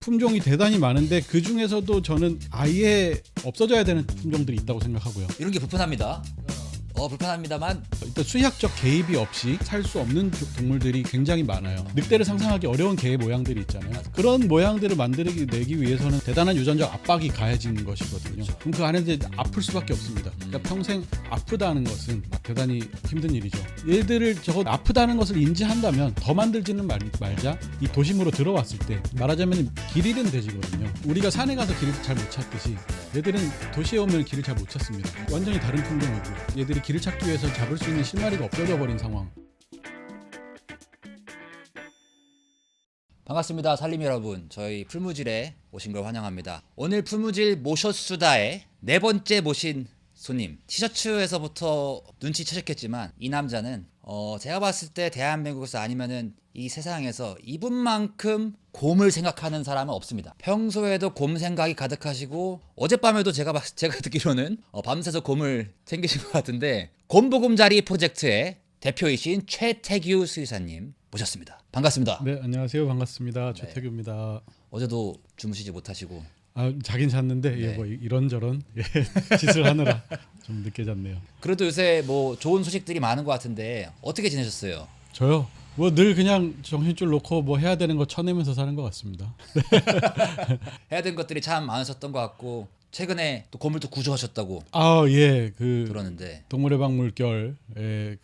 품종이 대단히 많은데 그 중에서도 저는 아예 없어져야 되는 품종들이 있다고 생각하고요. 이런 게 불편합니다. 불편합니다만 일단 수의학적 개입이 없이 살 수 없는 동물들이 굉장히 많아요. 늑대를 상상하기 어려운 개의 모양들이 있잖아요. 그런 모양들을 만들어내기 위해서는 대단한 유전적 압박이 가해지는 것이거든요. 그럼 그 안에 이제 아플 수밖에 없습니다. 그러니까 평생 아프다는 것은 대단히 힘든 일이죠. 얘들을 저거 아프다는 것을 인지한다면 더 만들지는 말자 이 도심으로 들어왔을 때 말하자면 길 잃은 돼지거든요. 우리가 산에 가서 길을 잘 못 찾듯이 얘들은 도시에 오면 길을 잘 못 찾습니다. 완전히 다른 품종이고 얘들이 길을 찾기 위해서 잡을 수 있는 실마리가 없어져 버린 상황. 반갑습니다. 살림 여러분. 저희 풀무질에 오신 걸 환영합니다. 오늘 풀무질 모셔수다의 네 번째 모신 손님. 티셔츠에서부터 눈치채셨겠지만 이 남자는 제가 봤을 때 대한민국에서 아니면은 이 세상에서 이분만큼 곰을 생각하는 사람은 없습니다. 평소에도 곰 생각이 가득하시고 어젯밤에도 제가 듣기로는 밤새서 곰을 챙기신 것 같은데 곰보금자리 프로젝트의 대표이신 최태규 수의사님 모셨습니다. 반갑습니다. 네, 안녕하세요. 반갑습니다. 최태규입니다. 어제도 주무시지 못하시고 자긴 잤는데 네. 예, 뭐 이런저런 짓을 하느라 좀 늦게 잤네요. 그래도 요새 뭐 좋은 소식들이 많은 것 같은데 어떻게 지내셨어요? 저요? 뭐 늘 그냥 정신줄 놓고 뭐 해야 되는 거 쳐내면서 사는 것 같습니다. 해야 되는 것들이 참 많으셨던 것 같고 최근에 또 곰을 또 구조하셨다고 예, 그 들었는데 동물의 방 물결의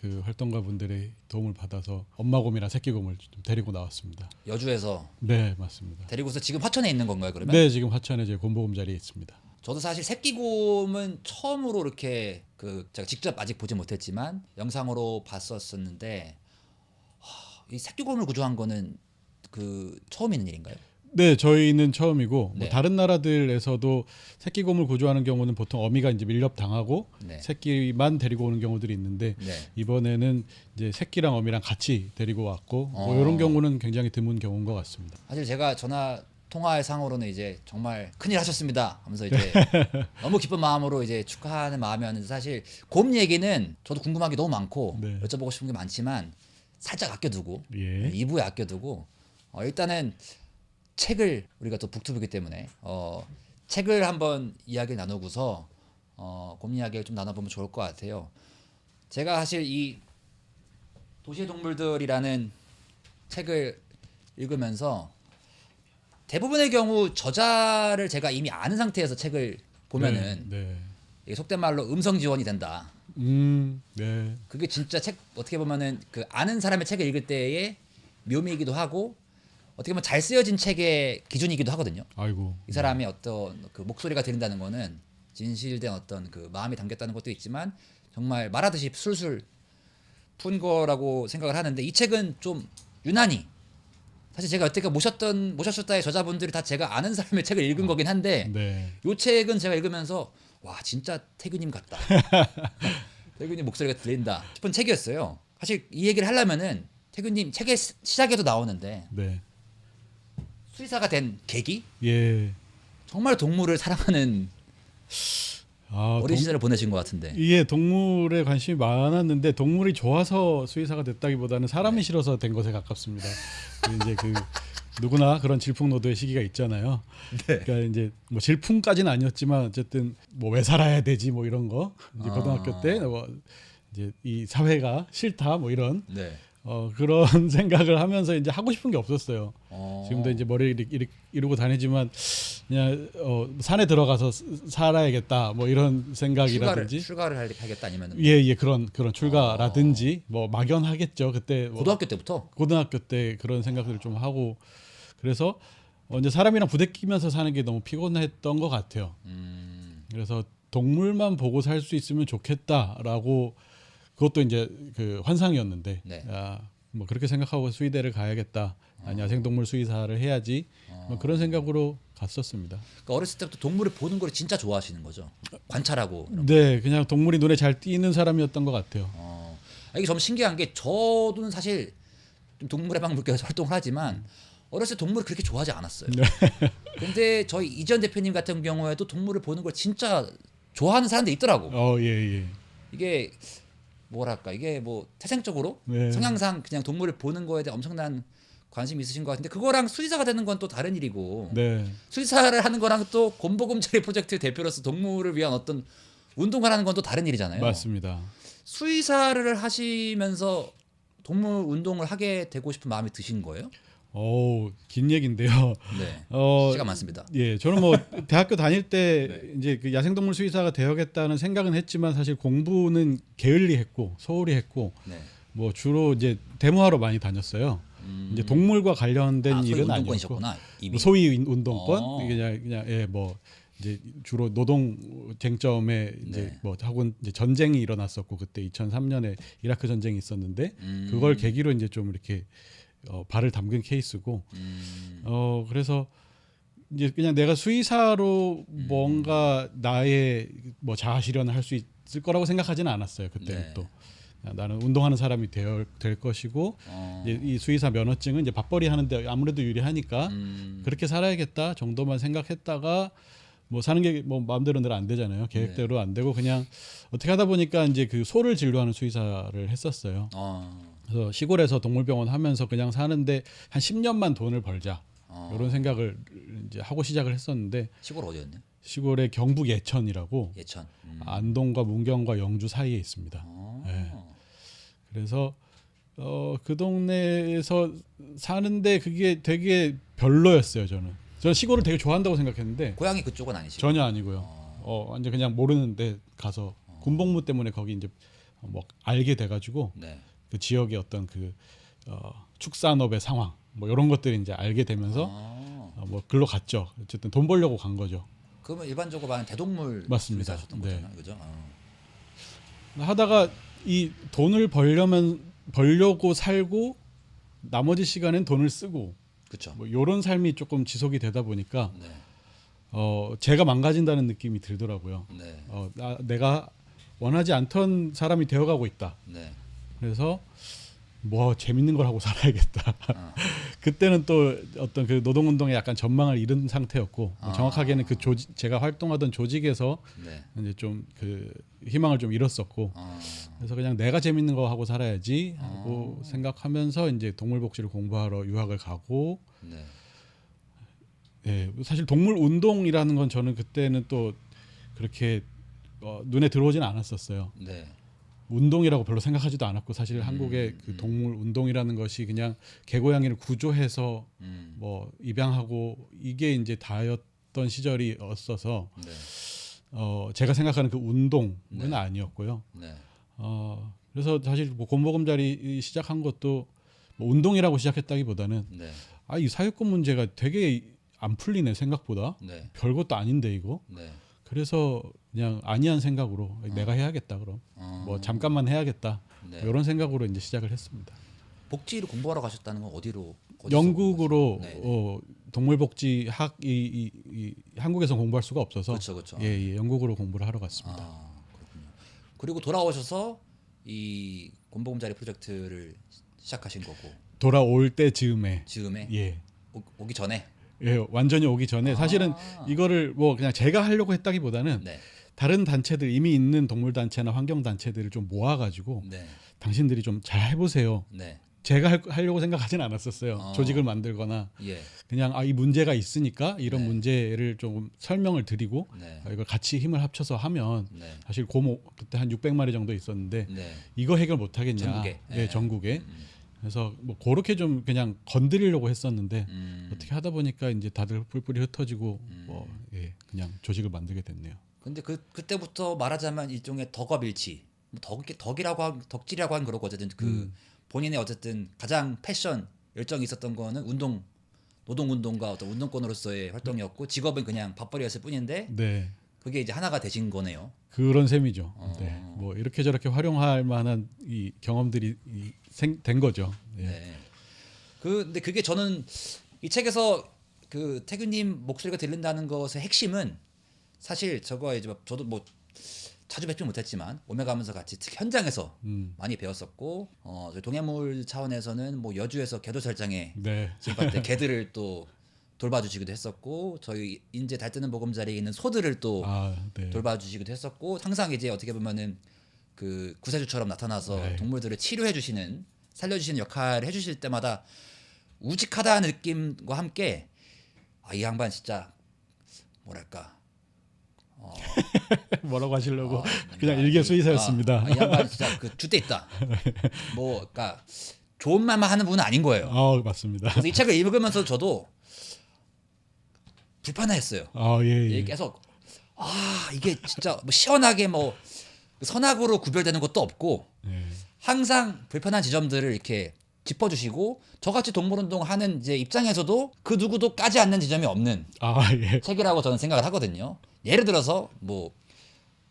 그 활동가분들의 도움을 받아서 엄마 곰이랑 새끼 곰을 좀 데리고 나왔습니다. 여주에서 네, 맞습니다. 데리고서 지금 화천에 있는 건가요, 그러면? 네, 지금 화천에 제 곰보금 자리에 있습니다. 저도 사실 새끼곰은 처음으로 이렇게 제가 직접 아직 보지 못했지만 영상으로 봤었는데 이 새끼곰을 구조한 거는 처음 있는 일인가요? 네, 저희는 처음이고 네. 뭐 다른 나라들에서도 새끼 곰을 구조하는 경우는 보통 어미가 이제 밀렵 당하고 네. 새끼만 데리고 오는 경우들이 있는데 네. 이번에는 이제 새끼랑 어미랑 같이 데리고 왔고 뭐 이런 경우는 굉장히 드문 경우인 것 같습니다. 사실 제가 전화 통화의 상으로는 이제 정말 큰일 하셨습니다 하면서 이제 너무 기쁜 마음으로 이제 축하하는 마음이었는데 사실 곰 얘기는 저도 궁금한 게 너무 많고 네. 여쭤보고 싶은 게 많지만 살짝 아껴두고 예. 2부에 아껴두고 일단은 책을 우리가 또 북튜브이기 때문에 책을 한번 이야기를 나누고서 곰 이야기를 좀 나눠보면 좋을 것 같아요. 제가 사실 이 도시의 동물들이라는 책을 읽으면서 대부분의 경우 저자를 제가 이미 아는 상태에서 책을 보면은 네. 이게 속된 말로 음성 지원이 된다. 네. 그게 진짜 책 어떻게 보면은 아는 사람의 책을 읽을 때의 묘미이기도 하고 어떻게 보면 잘 쓰여진 책의 기준이기도 하거든요. 아이고. 이 사람의 어떤 목소리가 들린다는 거는 진실된 어떤 마음이 담겼다는 것도 있지만 정말 말하듯이 술술 푼 거라고 생각을 하는데 이 책은 좀 유난히 사실 제가 여태까지 모셨다의 저자분들이 다 제가 아는 사람의 책을 읽은 거긴 한데 네. 이 책은 제가 읽으면서 와 진짜 태규님 같다. 태규님 목소리가 들린다 싶은 책이었어요. 사실 이 얘기를 하려면은 태규님 책의 시작에도 나오는데 네. 수의사가 된 계기? 예. 정말 동물을 사랑하는 어린 동- 시절을 보내신 것 같은데. 예, 동물에 관심이 많았는데 동물이 좋아서 수의사가 됐다기보다는 사람이 싫어서 된 것에 가깝습니다. 이제 누구나 그런 질풍노도의 시기가 있잖아요. 네. 그러니까 이제 뭐 질풍까지는 아니었지만 어쨌든 뭐 왜 살아야 되지 뭐 이런 거 이제 고등학교 때 뭐 이제 이 사회가 싫다 뭐 이런 네. 그런 생각을 하면서 이제 하고 싶은 게 없었어요. 어. 지금도 이제 머리를 이루고 다니지만 그냥 산에 들어가서 살아야겠다 뭐 이런 생각이라든지 출가를 하겠다 아니면 예 그런 출가라든지 뭐 막연하겠죠. 그때 뭐 고등학교 때부터. 고등학교 때 그런 생각들을 좀 하고 그래서 이제 사람이랑 부대끼면서 사는 게 너무 피곤했던 것 같아요. 그래서 동물만 보고 살 수 있으면 좋겠다라고 그것도 이제 그 환상이었는데 네. 뭐 그렇게 생각하고 수의대를 가야겠다. 아니 야생동물 수의사를 해야지. 뭐 그런 생각으로 갔었습니다. 그러니까 어렸을 때부터 동물을 보는 걸 진짜 좋아하시는 거죠. 관찰하고. 이런 네, 그냥 동물이 눈에 잘 띄는 사람이었던 것 같아요. 이게 좀 신기한 게 저도 사실 좀 동물의 방 물결에서 활동을 하지만 어렸을 때 동물을 그렇게 좋아하지 않았어요. 근데 저희 이전 대표님 같은 경우에도 동물을 보는 걸 진짜 좋아하는 사람들이 있더라고. 예. 이게 뭐랄까 이게 뭐 태생적으로 네. 성향상 그냥 동물을 보는 거에 대한 엄청난 관심 있으신 것 같은데 그거랑 수의사가 되는 건 또 다른 일이고 네. 수의사를 하는 거랑 또 곰보금자리 프로젝트 대표로서 동물을 위한 어떤 운동을 하는 건 또 다른 일이잖아요. 맞습니다. 수의사를 하시면서 동물 운동을 하게 되고 싶은 마음이 드신 거예요? 긴 얘기인데요. 네. 어, 시간 많습니다. 예, 저는 뭐 대학교 다닐 때 네. 이제 그 야생동물 수의사가 되어야겠다는 생각은 했지만 사실 공부는 게을리 했고 소홀히 했고 네. 뭐 주로 이제 데모하러 많이 다녔어요. 이제 동물과 관련된 소위 일은 아니었고 운동권이셨구나. 이미. 뭐 소위 운동권 어. 그냥 예, 뭐 이제 주로 노동 쟁점에 이제 네. 뭐 하고 이제 전쟁이 일어났었고 그때 2003년에 이라크 전쟁이 있었는데 음. 그걸 계기로 이제 좀 이렇게 발을 담근 케이스고 그래서 이제 그냥 내가 수의사로 뭔가 나의 뭐 자아 실현을 할 수 있을 거라고 생각하지는 않았어요. 그때는 네. 또 나는 운동하는 사람이 될 것이고 이제 이 수의사 면허증은 이제 밥벌이 하는데 아무래도 유리하니까 그렇게 살아야겠다 정도만 생각했다가 뭐 사는 게 뭐 마음대로 늘 안 되잖아요. 계획대로 안 되고 그냥 어떻게 하다 보니까 이제 그 소를 진료하는 수의사를 했었어요. 그래서 시골에서 동물병원 하면서 그냥 사는데 한 10년만 돈을 벌자 이런 생각을 이제 하고 시작을 했었는데 시골 어디였나요? 시골의 경북 예천이라고 예천. 안동과 문경과 영주 사이에 있습니다. 네. 그래서 그 동네에서 사는데 그게 되게 별로였어요. 저는 시골을 되게 좋아한다고 생각했는데 고향이 그쪽은 아니시고. 전혀 아니고요. 완전 그냥 모르는데 가서 군복무 때문에 거기 이제 뭐 알게 돼가지고 네. 그 지역의 어떤 그 축산업의 상황 뭐 이런 것들을 이제 알게 되면서 뭐 글로 갔죠. 어쨌든 돈 벌려고 간 거죠. 그러면 일반적으로 말하는 대동물 맞습니다. 하셨던 네. 거잖아요, 그죠? 하다가 이 돈을 벌려고 살고 나머지 시간엔 돈을 쓰고 그렇죠. 뭐 이런 삶이 조금 지속이 되다 보니까 네. 제가 망가진다는 느낌이 들더라고요. 네. 내가 원하지 않던 사람이 되어가고 있다. 네. 그래서 뭐 재밌는 걸 하고 살아야겠다. 그때는 또 어떤 그 노동운동에 약간 전망을 잃은 상태였고 정확하게는 그 제가 활동하던 조직에서 네. 이제 좀 그 희망을 좀 잃었었고 그래서 그냥 내가 재밌는 거 하고 살아야지 하고 생각하면서 이제 동물복지를 공부하러 유학을 가고 네. 예, 사실 동물 운동이라는 건 저는 그때는 또 그렇게 눈에 들어오진 않았었어요. 네. 운동이라고 별로 생각하지도 않았고 사실 한국의 그 동물 운동이라는 것이 그냥 개고양이를 구조해서 뭐 입양하고 이게 이제 다였던 시절이었어서 네. 제가 생각하는 그 운동은 네. 아니었고요. 네. 그래서 사실 뭐 곰보금자리 시작한 것도 뭐 운동이라고 시작했다기보다는 네. 이 사회권 문제가 되게 안 풀리네 생각보다 네. 별것도 아닌데 이거. 네. 그래서 그냥 아니한 생각으로 내가 해야겠다 그럼 뭐 잠깐만 해야겠다 네. 이런 생각으로 이제 시작을 했습니다. 복지를 공부하러 가셨다는 건 어디서 영국으로 공부하셨어요? 네. 동물복지학이 한국에서 공부할 수가 없어서 그렇죠. 예, 영국으로 공부를 하러 갔습니다. 그렇군요. 그리고 돌아오셔서 이 곰보금자리 프로젝트를 시작하신 거고 돌아올 때 즈음에 즈음에 예. 오기 전에 완전히 오기 전에 사실은 이거를 뭐 그냥 제가 하려고 했다기보다는 네. 다른 단체들 이미 있는 동물 단체나 환경 단체들을 좀 모아가지고 네. 당신들이 좀 잘 해보세요. 네. 제가 하려고 생각하진 않았었어요. 조직을 만들거나 예. 그냥 이 문제가 있으니까 이런 네. 문제를 좀 설명을 드리고 네. 이걸 같이 힘을 합쳐서 하면 네. 사실 곰 그때 한 600마리 정도 있었는데 네. 이거 해결 못 하겠냐? 전국에. 예, 네. 전국에. 그래서 뭐 그렇게 좀 그냥 건드리려고 했었는데 어떻게 하다 보니까 이제 다들 뿔뿔이 흩어지고 뭐 그냥 조직을 만들게 됐네요. 근데 그때부터 말하자면 일종의 덕업일치, 뭐 덕질이라고 하는 그렇고 어쨌든 그 본인의 어쨌든 가장 패션 열정이 있었던 거는 노동운동과 어떤 운동권으로서의 활동이었고 직업은 그냥 밥벌이였을 뿐인데 네. 그게 이제 하나가 되신 거네요. 그런 셈이죠. 네. 뭐 이렇게 저렇게 활용할 만한 이 경험들이 된 거죠. 예. 네. 근데 그게 저는 이 책에서 그 태균님 목소리가 들린다는 것의 핵심은 사실 저거 이제 저도 뭐 자주 뵙지 못했지만 오메가면서 같이 특히 현장에서 많이 배웠었고 저희 동해물 차원에서는 뭐 여주에서 개도살장에 네. 지금 때 개들을 또 돌봐주시기도 했었고 저희 인제 달뜨는 보금자리에 있는 소들을 또 네. 돌봐주시기도 했었고 항상 이제 어떻게 보면은 그 구세주처럼 나타나서 네. 동물들을 치료해 주시는 살려주시는 역할을 해주실 때마다 우직하다는 느낌과 함께 이 양반 진짜 뭐랄까 뭐라고 하시려고 그냥 뭔가 일개수의사였습니다. 이 양반 진짜 그 줏대 있다. 뭐 그러니까 좋은 말만 하는 분은 아닌 거예요. 맞습니다. 그래서 이 책을 읽으면서 저도 불편했어요. 예. 계속 이게 진짜 뭐 시원하게 뭐 선악으로 구별되는 것도 없고 예. 항상 불편한 지점들을 이렇게 짚어주시고 저같이 동물운동 하는 이제 입장에서도 그 누구도 까지 않는 지점이 없는 예. 책이라고 저는 생각을 하거든요. 예를 들어서 뭐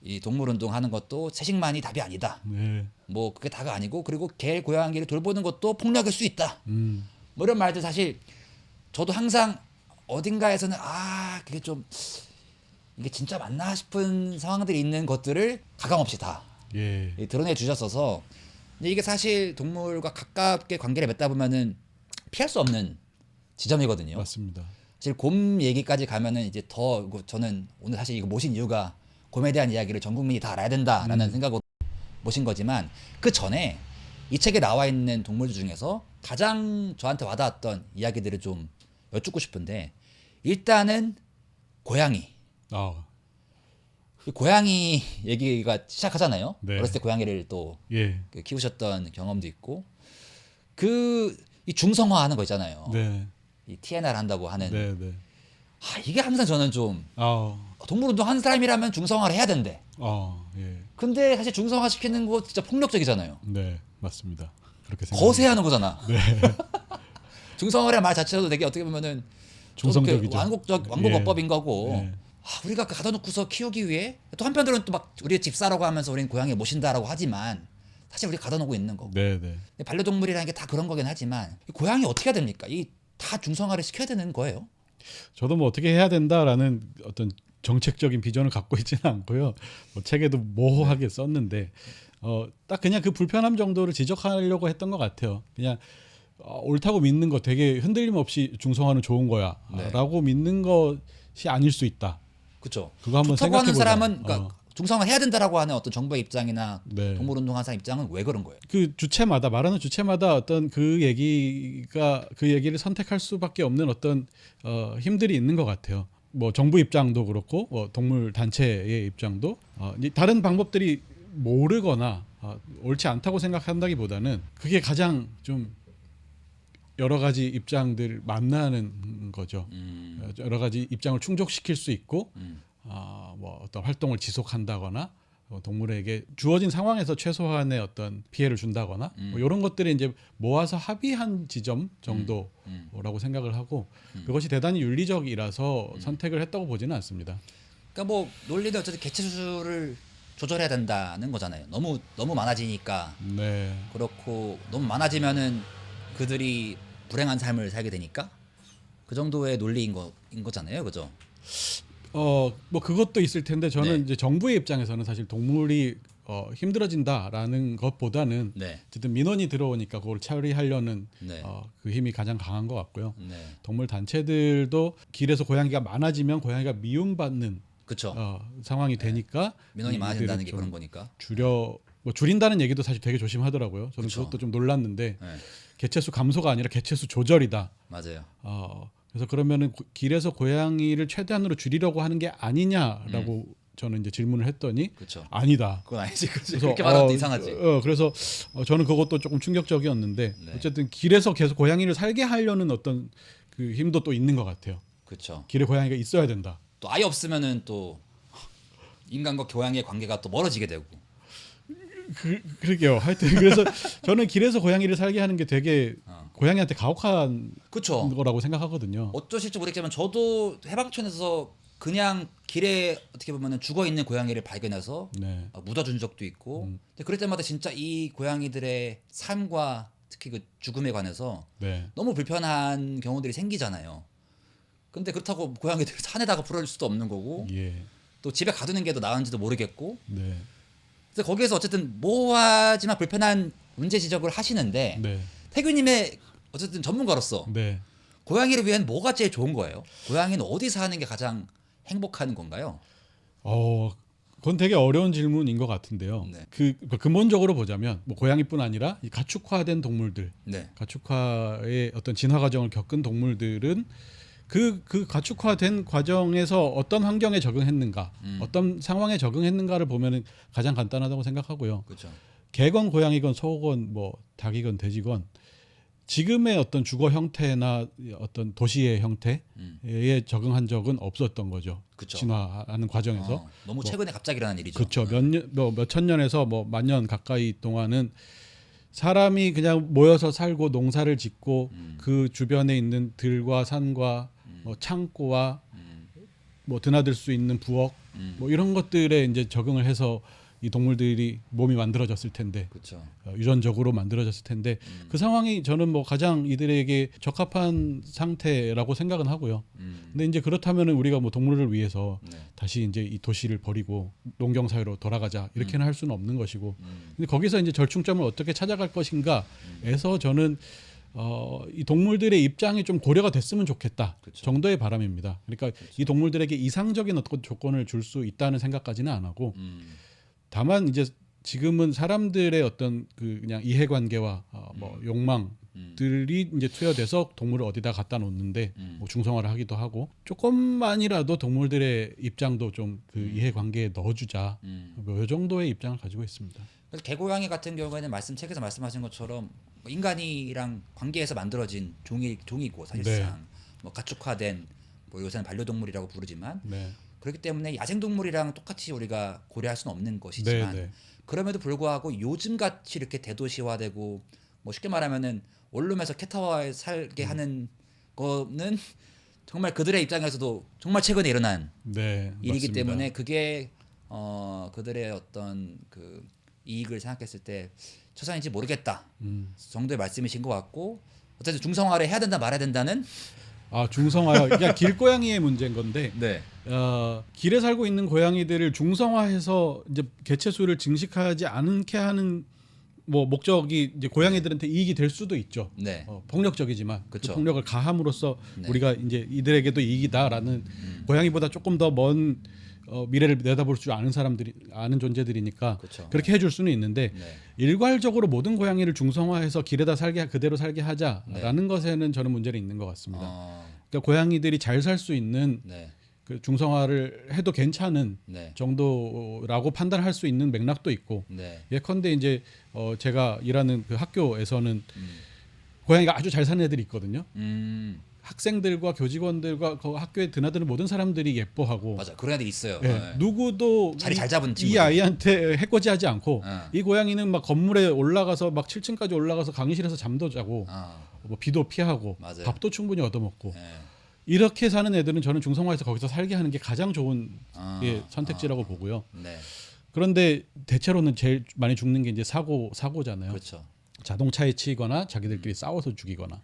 이 동물운동 하는 것도 채식만이 답이 아니다. 네. 뭐 그게 다가 아니고 그리고 개 고양이를 돌보는 것도 폭력일 수 있다. 음. 뭐 이런 말들 사실 저도 항상 어딘가에서는 그게 좀 이게 진짜 맞나 싶은 상황들이 있는 것들을 가감없이 다 예. 드러내 주셨어서 근데 이게 사실 동물과 가깝게 관계를 맺다 보면은 피할 수 없는 지점이거든요. 맞습니다. 사실 곰 얘기까지 가면은 이제 더 저는 오늘 사실 이거 모신 이유가 곰에 대한 이야기를 전 국민이 다 알아야 된다라는 생각으로 모신 거지만 그 전에 이 책에 나와 있는 동물들 중에서 가장 저한테 와닿았던 이야기들을 좀 여쭙고 싶은데 일단은 고양이. 이 고양이 얘기가 시작하잖아요. 네. 어렸을 때 고양이를 또 예. 키우셨던 경험도 있고 이 중성화하는 거 있잖아요. 네. 이 TNR 한다고 하는 네. 이게 항상 저는 좀 아. 동물운동 하는 사람이라면 중성화를 해야 된대. 예. 근데 사실 중성화 시키는 거 진짜 폭력적이잖아요. 네, 맞습니다. 그렇게 생각. 거세하는 거잖아. 네. 중성화라는 말 자체도 되게 어떻게 보면은 중성적이죠. 완곡어법인 거고. 예. 우리가 가둬놓고서 키우기 위해 또 한편으로는 또 막 우리 집 사라고 하면서 우리는 고양이 모신다라고 하지만 사실 우리 가둬놓고 있는 거고. 네. 근데 반려동물이라는 게 다 그런 거긴 하지만 이 고양이 어떻게 해야 됩니까? 이 다 중성화를 시켜야 되는 거예요. 저도 뭐 어떻게 해야 된다라는 어떤 정책적인 비전을 갖고 있지는 않고요. 뭐 책에도 모호하게 썼는데 딱 그냥 그 불편함 정도를 지적하려고 했던 것 같아요. 그냥 옳다고 믿는 거 되게 흔들림 없이 중성화는 좋은 거야라고 믿는 것이 아닐 수 있다. 그렇죠. 그거 한번 좋다고 하는 생각해보자. 사람은 그러니까 중성화 해야 된다라고 하는 어떤 정부의 입장이나 네. 동물운동하는 사람 입장은 왜 그런 거예요? 그 주체마다 말하는 주체마다 어떤 그 얘기를 선택할 수밖에 없는 어떤 힘들이 있는 것 같아요. 뭐 정부 입장도 그렇고 동물 단체의 입장도 이제 다른 방법들이 모르거나 옳지 않다고 생각한다기보다는 그게 가장 좀 여러 가지 입장들 만나는 거죠. 여러 가지 입장을 충족시킬 수 있고 뭐 어떤 활동을 지속한다거나 동물에게 주어진 상황에서 최소한의 어떤 피해를 준다거나 뭐 이런 것들이 이제 모아서 합의한 지점 정도라고 생각을 하고 그것이 대단히 윤리적이라서 선택을 했다고 보지는 않습니다. 그러니까 뭐 논리는 어쨌든 개체 수를 조절해야 된다는 거잖아요. 너무 많아지니까 네. 그렇고 너무 많아지면은 그들이 불행한 삶을 살게 되니까 그 정도의 논리인 거잖아요, 그죠? 뭐 그것도 있을 텐데 저는 네. 이제 정부의 입장에서는 사실 동물이 힘들어진다라는 것보다는 네. 어쨌든 민원이 들어오니까 그걸 처리하려는 네. 그 힘이 가장 강한 것 같고요. 네. 동물 단체들도 길에서 고양이가 많아지면 고양이가 미움받는 그렇죠. 상황이 되니까 민원이 많아진다는 이들을 게 좀 그런 거니까. 줄인다는 얘기도 사실 되게 조심하더라고요. 저는 그쵸. 그것도 좀 놀랐는데 네. 개체수 감소가 아니라 개체수 조절이다. 맞아요. 그래서 그러면은 길에서 고양이를 최대한으로 줄이려고 하는 게 아니냐라고 저는 이제 질문을 했더니 그렇죠. 아니다. 그건 아니지. 그래서 그렇게 말하면 이상하지. 그래서 저는 그것도 조금 충격적이었는데 네. 어쨌든 길에서 계속 고양이를 살게 하려는 어떤 그 힘도 또 있는 것 같아요. 그렇죠. 길에 고양이가 있어야 된다. 또 아예 없으면은 또 인간과 고양이의 관계가 또 멀어지게 되고. 그러게요. 하여튼 그래서 저는 길에서 고양이를 살게 하는 게 되게 고양이한테 가혹한 그렇죠. 거라고 생각하거든요. 어쩌실지 모르겠지만 저도 해방촌에서 그냥 길에 어떻게 보면은 죽어 있는 고양이를 발견해서 네. 묻어준 적도 있고. 근데 그럴 때마다 진짜 이 고양이들의 삶과 특히 그 죽음에 관해서 네. 너무 불편한 경우들이 생기잖아요. 근데 그렇다고 고양이들 산에다가 풀어줄 수도 없는 거고 예. 또 집에 가두는 게 더 나은지도 모르겠고. 네. 그래서 거기에서 어쨌든 모호하지만 불편한 문제 지적을 하시는데 네. 태규님의 어쨌든 전문가로서 네. 고양이를 위한 뭐가 제일 좋은 거예요? 고양이는 어디 사는 게 가장 행복한 건가요? 그건 되게 어려운 질문인 것 같은데요. 네. 그 근본적으로 보자면 뭐 고양이뿐 아니라 이 가축화된 동물들, 네. 가축화의 어떤 진화 과정을 겪은 동물들은 그 가축화된 과정에서 어떤 환경에 적응했는가, 어떤 상황에 적응했는가를 보면은 가장 간단하다고 생각하고요. 그렇죠. 개건 고양이건 소건 뭐 닭이건 돼지건 지금의 어떤 주거 형태나 어떤 도시의 형태에 적응한 적은 없었던 거죠. 그쵸. 진화하는 과정에서. 너무 최근에 갑자기 일어난 일이죠. 그렇죠. 몇천 년에서 뭐 만년 가까이 동안은 사람이 그냥 모여서 살고 농사를 짓고 그 주변에 있는 들과 산과 뭐 창고와 뭐 드나들 수 있는 부엌 뭐 이런 것들에 이제 적응을 해서 이 동물들이 몸이 만들어졌을 텐데 그렇죠. 유전적으로 만들어졌을 텐데 그 상황이 저는 뭐 가장 이들에게 적합한 상태라고 생각은 하고요. 근데 이제 그렇다면 우리가 뭐 동물을 위해서 네. 다시 이제 이 도시를 버리고 농경 사회로 돌아가자 이렇게는 할 수는 없는 것이고 근데 거기서 이제 절충점을 어떻게 찾아갈 것인가에서 저는 이 동물들의 입장이 좀 고려가 됐으면 좋겠다 그쵸. 정도의 바람입니다. 그러니까 이 동물들에게 이상적인 어떤 조건을 줄 수 있다는 생각까지는 안 하고 다만 이제 지금은 사람들의 어떤 그 그냥 이해관계와 뭐 욕망들이 이제 투여돼서 동물을 어디다 갖다 놓는데 뭐 중성화를 하기도 하고 조금만이라도 동물들의 입장도 좀 그 이해관계에 넣어주자 뭐 이 정도의 입장을 가지고 있습니다. 그래서 개고양이 같은 경우에는 책에서 말씀하신 것처럼 뭐 인간이랑 관계에서 만들어진 종이고 사실상 네. 뭐 가축화된 뭐 요새는 반려동물이라고 부르지만 네. 그렇기 때문에 야생동물이랑 똑같이 우리가 고려할 수는 없는 것이지만 네, 네. 그럼에도 불구하고 요즘 같이 이렇게 대도시화되고 뭐 쉽게 말하면은 원룸에서 캣타워에 살게 하는 거는 정말 그들의 입장에서도 정말 최근에 일어난 네, 일이기 맞습니다. 때문에 그게 그들의 어떤 그 이익을 생각했을 때 최선인지 모르겠다 정도의 말씀이신 것 같고 어쨌든 중성화를 해야 된다 말아야 된다는 중성화요. 그냥 길고양이의 문제인 건데 네. 길에 살고 있는 고양이들을 중성화해서 이제 개체수를 증식하지 않게 하는 뭐 목적이 이제 고양이들한테 이익이 될 수도 있죠. 네. 폭력적이지만 그 그쵸. 폭력을 가함으로써 네. 우리가 이제 이들에게도 이익이다라는 고양이보다 조금 더 먼 미래를 내다볼 줄 아는 사람들이 아는 존재들이니까 그쵸. 그렇게 해줄 수는 있는데 네. 일괄적으로 모든 고양이를 중성화해서 길에다 살게 그대로 살게 하자라는 것에는 저는 문제는 있는 것 같습니다. 그러니까 고양이들이 잘 살 수 있는 네. 그 중성화를 해도 괜찮은 네. 정도라고 판단할 수 있는 맥락도 있고 네. 예컨대 이제 제가 일하는 그 학교에서는 고양이가 아주 잘 사는 애들이 있거든요. 학생들과 교직원들과 그 학교에 드나드는 모든 사람들이 예뻐하고 맞아. 그런 애들 있어요. 예, 네. 누구도 자리 잘 잡은 이 친구들. 아이한테 해코지하지 않고 네. 이 고양이는 막 건물에 올라가서 막 7층까지 올라가서 강의실에서 잠도 자고 뭐 비도 피하고 맞아요. 밥도 충분히 얻어먹고 네. 이렇게 사는 애들은 저는 중성화해서 거기서 살게 하는 게 가장 좋은 선택지라고 보고요. 네. 그런데 대체로는 제일 많이 죽는 게 이제 사고잖아요. 그렇죠. 자동차에 치이거나 자기들끼리 싸워서 죽이거나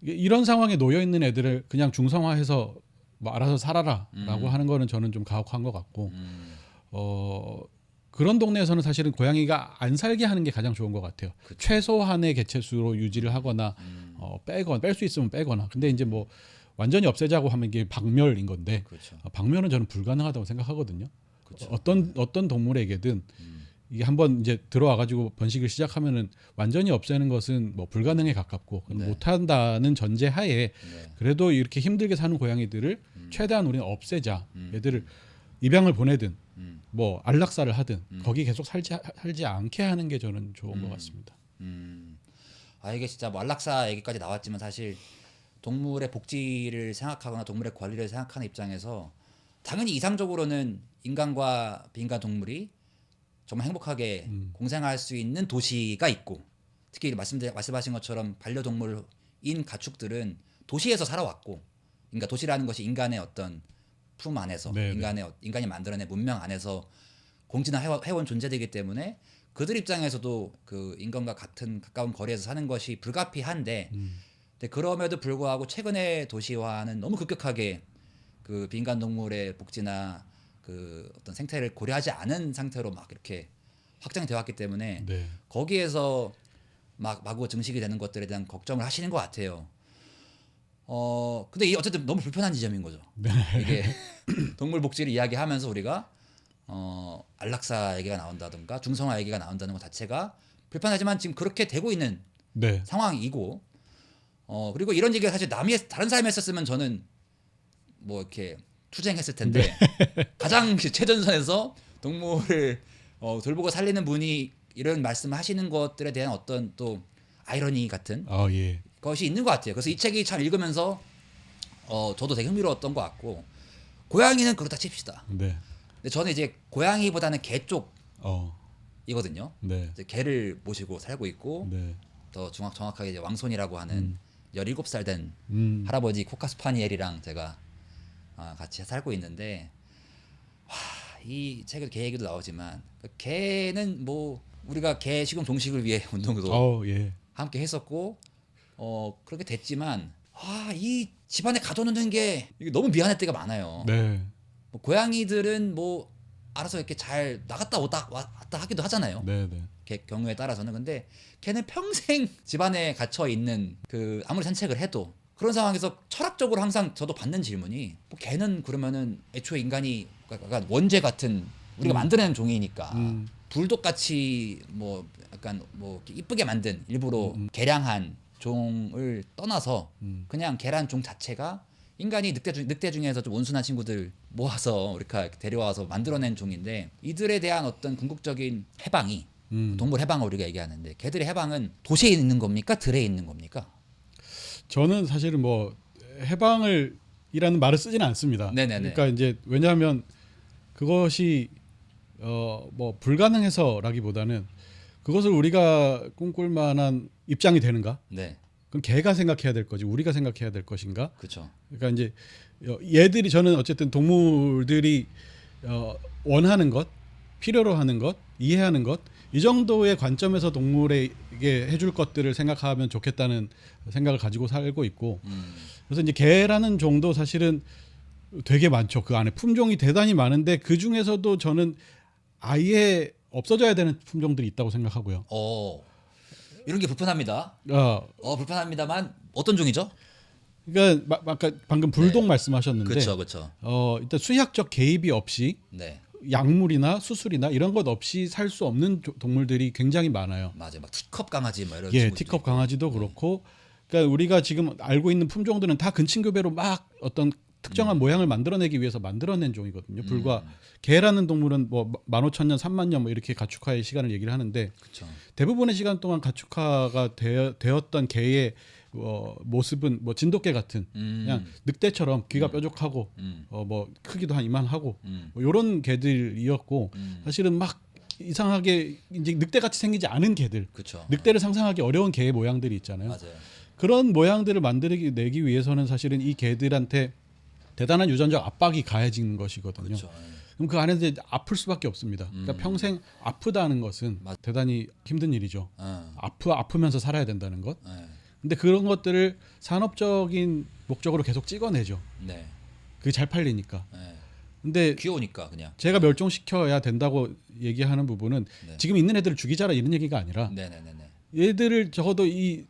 이런 상황에 놓여 있는 애들을 그냥 중성화해서 뭐 알아서 살아라라고 하는 거는 저는 좀 가혹한 것 같고 그런 동네에서는 사실은 고양이가 안 살게 하는 게 가장 좋은 것 같아요. 그쵸. 최소한의 개체수로 유지를 하거나 뺄 수 있으면 빼거나. 근데 이제 뭐 완전히 없애자고 하면 이게 박멸인 건데 그렇죠. 박멸은 저는 불가능하다고 생각하거든요. 그쵸. 어떤 동물에게든 이게 한번 이제 들어와 가지고 번식을 시작하면은 완전히 없애는 것은 뭐 불가능에 가깝고 네. 못한다는 전제하에 네. 그래도 이렇게 힘들게 사는 고양이들을 최대한 우리는 없애자. 얘들을 입양을 보내든 뭐 안락사를 하든 거기 계속 살지 않게 하는 게 저는 좋은 것 같습니다. 이게 진짜 뭐 안락사 얘기까지 나왔지만 사실 동물의 복지를 생각하거나 동물의 관리를 생각하는 입장에서 당연히 이상적으로는 인간과 비인간 동물이 정말 행복하게 공생할 수 있는 도시가 있고 특히 말씀하신 것처럼 반려동물인 가축들은 도시에서 살아왔고 그러니까 도시라는 것이 인간의 어떤 품 안에서 인간이 만들어낸 문명 안에서 공진해온 존재들이기 때문에 그들 입장에서도 그 인간과 같은 가까운 거리에서 사는 것이 불가피한데 근데 그럼에도 불구하고 최근의 도시화는 너무 급격하게 그 비인간 동물의 복지나 그 어떤 생태를 고려하지 않은 상태로 막 이렇게 확장되어 왔기 때문에 네. 거기에서 막 마구 증식이 되는 것들에 대한 걱정을 하시는 것 같아요. 근데 이게 어쨌든 너무 불편한 지점인 거죠. 네. 이게 동물 복지를 이야기하면서 우리가 안락사 얘기가 나온다든가 중성화 얘기가 나온다는 것 자체가 불편하지만 지금 그렇게 되고 있는 네. 상황이고 그리고 이런 얘기가 사실 다른 사람이 했었으면 저는 뭐 이렇게 투쟁했을 텐데 가장 최전선에서 동물을 돌보고 살리는 분이 이런 말씀을 하시는 것들에 대한 어떤 또 아이러니 같은 예. 것이 있는 것 같아요. 그래서 이 책이 참 읽으면서 저도 되게 흥미로웠던 것 같고 고양이는 그렇다 칩시다. 네. 근데 저는 이제 고양이보다는 개 어. 쪽이거든요. 네. 이제 개를 모시고 살고 있고 네. 더 정확하게 이제 왕손이라고 하는 17살 된 할아버지 코카스파니엘이랑 제가 같이 살고 있는데 이 책에도 개 얘기도 나오지만 개는 뭐 우리가 개 식용 종식을 위해 운동도 예. 함께 했었고 그렇게 됐지만 이 집안에 가둬놓는 게 이게 너무 미안할 때가 많아요. 네. 뭐 고양이들은 뭐 알아서 이렇게 잘 나갔다 왔다 하기도 하잖아요. 네, 네. 개 경우에 따라서는. 근데 걔는 평생 집안에 갇혀 있는 그 아무리 산책을 해도 그런 상황에서 철학적으로 항상 저도 받는 질문이 뭐 걔는 그러면은 애초에 인간이 약간 원죄 같은 우리가 만들어낸 종이니까 불독 같이 뭐 약간 뭐 이쁘게 만든 일부러 개량한 종을 떠나서 그냥 개란 종 자체가 인간이 늑대 중에서 좀 온순한 친구들 모아서 이렇게 데려와서 만들어낸 종인데 이들에 대한 어떤 궁극적인 해방이 동물 해방을 우리가 얘기하는데 개들의 해방은 도시에 있는 겁니까? 들에 있는 겁니까? 저는 사실은 뭐 해방을 이라는 말을 쓰지는 않습니다. 네네네. 그러니까 이제 왜냐하면 그것이 뭐 불가능해서라기보다는 그것을 우리가 꿈꿀 만한 입장이 되는가? 네, 그럼 걔가 생각해야 될 거지 우리가 생각해야 될 것인가? 그렇죠. 그러니까 이제 얘들이 저는 어쨌든 동물들이 원하는 것, 필요로 하는 것, 이해하는 것 이 정도의 관점에서 동물에게 해줄 것들을 생각하면 좋겠다는 생각을 가지고 살고 있고 그래서 이제 개라는 종도 사실은 되게 많죠. 그 안에 품종이 대단히 많은데 그 중에서도 저는 아예 없어져야 되는 품종들이 있다고 생각하고요. 이런 게 불편합니다. 불편합니다만 어떤 종이죠? 그러니까 아까 방금 불독 네. 말씀하셨는데, 그렇죠. 일단 수의학적 개입이 없이 네, 약물이나 수술이나 이런 것 없이 살 수 없는 동물들이 굉장히 많아요. 맞아요. 막 티컵 강아지 뭐 이런. 예, 친구들도 티컵 있고. 강아지도 그렇고, 그러니까 우리가 지금 알고 있는 품종들은 다 근친교배로 막 어떤 특정한 모양을 만들어내기 위해서 만들어낸 종이거든요. 불과 개라는 동물은 뭐 15,000년, 30,000년 뭐 이렇게 가축화의 시간을 얘기를 하는데 그렇죠. 대부분의 시간 동안 가축화가 되었던 개의 모습은 뭐 진돗개 같은 그냥 늑대처럼 귀가 뾰족하고 뭐 크기도 한 이만하고 뭐 이런 개들이었고 사실은 막 이상하게 이제 늑대같이 생기지 않은 개들, 그렇죠. 늑대를 상상하기 어려운 개의 모양들이 있잖아요. 맞아요. 그런 모양들을 만들어내기 위해서는 사실은 이 개들한테 대단한 유전적 압박이 가해진 것이거든요. 그렇죠. 그럼 그 안에서 이제 아플 수밖에 없습니다. 그러니까 평생 아프다는 것은 대단히 힘든 일이죠. 아프면서 살아야 된다는 것. 근데 그런 것들을 산업적인 목적으로 계속 찍어내죠. 네. 그게 잘 팔리니까. 네. 근데 귀여우니까 그냥. 제가 멸종시켜야 된다고 얘기하는 부분은 네. 지금 있는 애들을 죽이자라 이런 얘기가 아니라 네네네네. 얘들을 적어도 이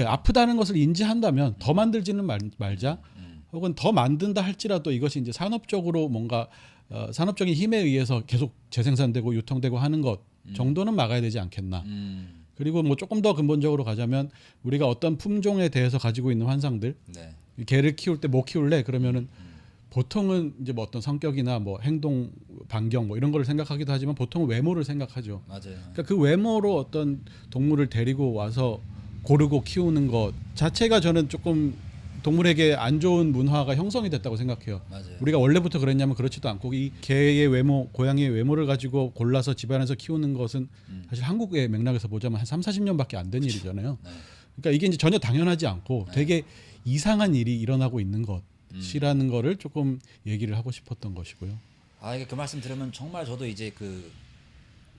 아프다는 것을 인지한다면 더 만들지는 말자. 혹은 더 만든다 할지라도 이것이 이제 산업적으로 뭔가 산업적인 힘에 의해서 계속 재생산되고 유통되고 하는 것 정도는 막아야 되지 않겠나. 그리고 뭐 조금 더 근본적으로 가자면 우리가 어떤 품종에 대해서 가지고 있는 환상들, 네. 개를 키울 때 뭐 키울래 그러면은 보통은 이제 뭐 어떤 성격이나 뭐 행동 반경 뭐 이런 걸 생각하기도 하지만 보통은 외모를 생각하죠. 맞아요. 그러니까 그 외모로 어떤 동물을 데리고 와서 고르고 키우는 것 자체가 저는 조금 동물에게 안 좋은 문화가 형성이 됐다고 생각해요. 맞아요. 우리가 원래부터 그랬냐면 그렇지도 않고 이 개의 외모, 고양이의 외모를 가지고 골라서 집안에서 키우는 것은 사실 한국의 맥락에서 보자면 한 3, 40년밖에 안 된 일이잖아요. 네. 그러니까 이게 이제 전혀 당연하지 않고 되게 이상한 일이 일어나고 있는 것이라는 거를 조금 얘기를 하고 싶었던 것이고요. 이게 그 말씀 들으면 정말 저도 이제 그